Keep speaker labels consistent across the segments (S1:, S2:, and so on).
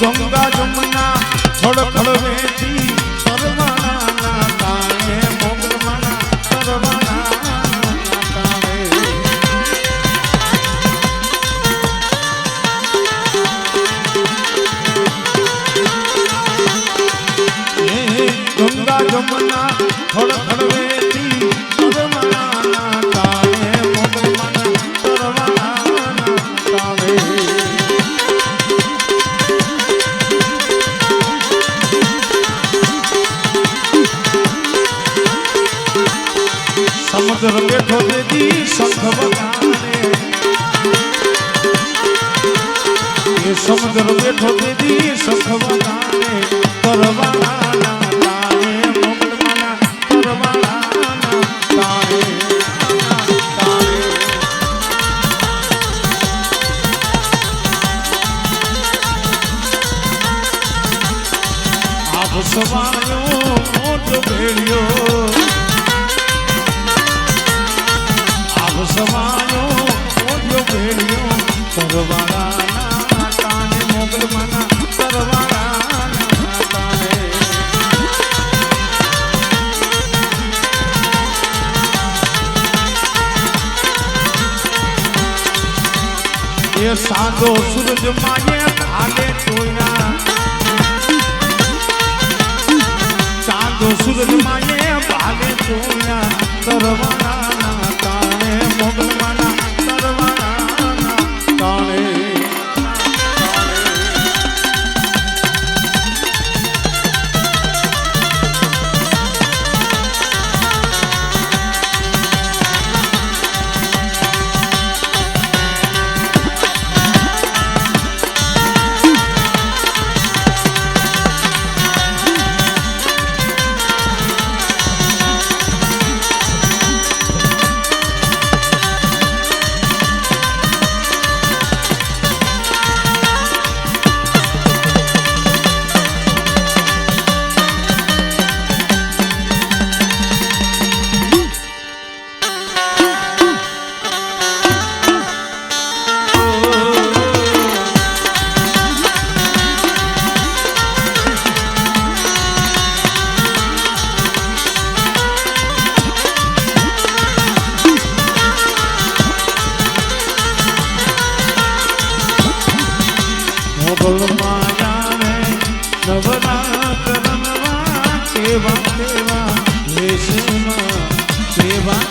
S1: ગંગા જમના ખડખડ વેચી સરવાના તાણે મોગલમાના સરવાના તાણે ગંગા જમના ખડખડ વેચી સરવાના તાણે મોગલમાના સરવાના તાણે સમુદ્ર બેઠો દેજી શંખ વગાડે એ સમુદ્ર બેઠો દેજી શંખ વગાડે કરવાના તારે મોગલમાના કરવાના તારે તારે આપ સવાયો મોટો ભેળ્યો સમાયો ઓઢ્યો ભેળ્યો સરવાળાના તાને મોગલમાના સરવાળાના તાને એ સાદો સૂરજ માયે ભાલે ટોયા સાદો સૂરજ માયે ભાલે ટોયા સરવાળાના તાણે મોગલમાના સરવાળાના તાણે મોગલ માયા નવરાત રમવા કેવા કેવા વેશમાં કેવા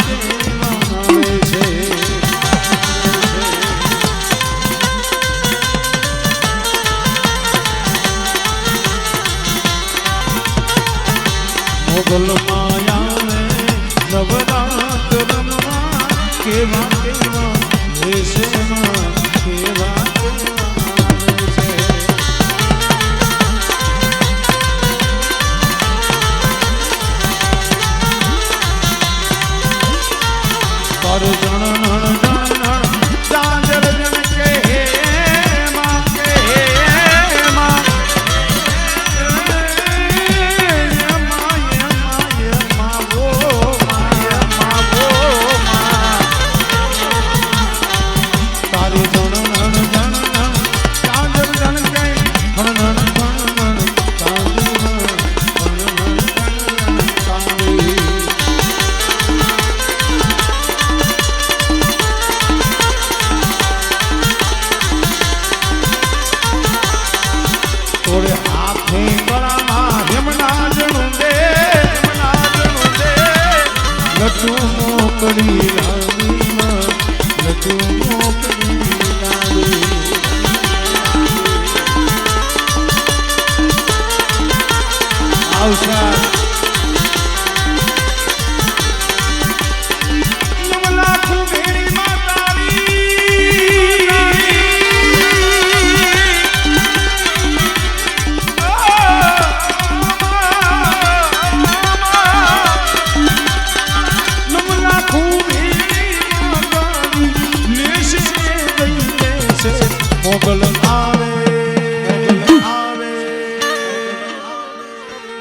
S1: મોગલ આવે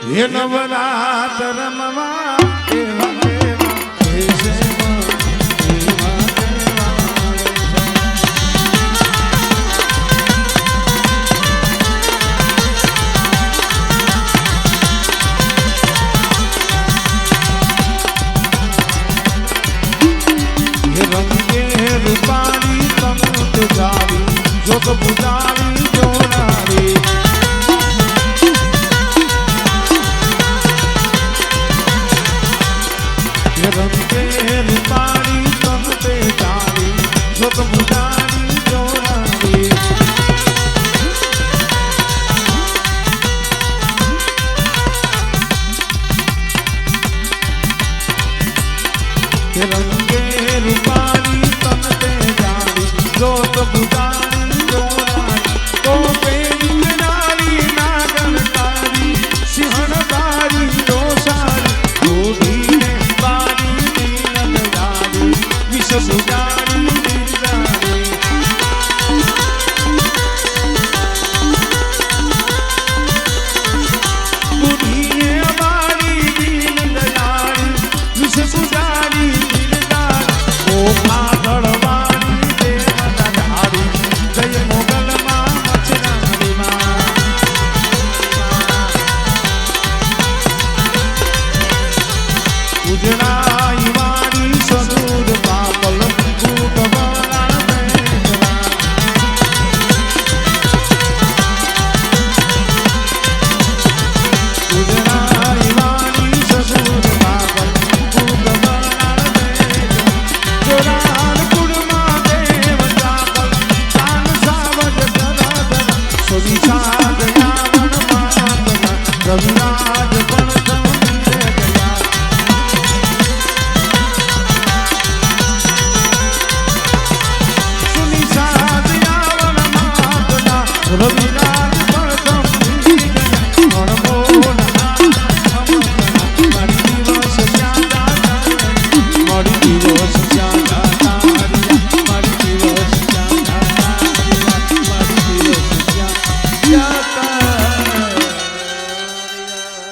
S1: હે નવરાત રમવા કેવા કેવા વેશમાં કેવા કેવા સાગયા વનમાં રમના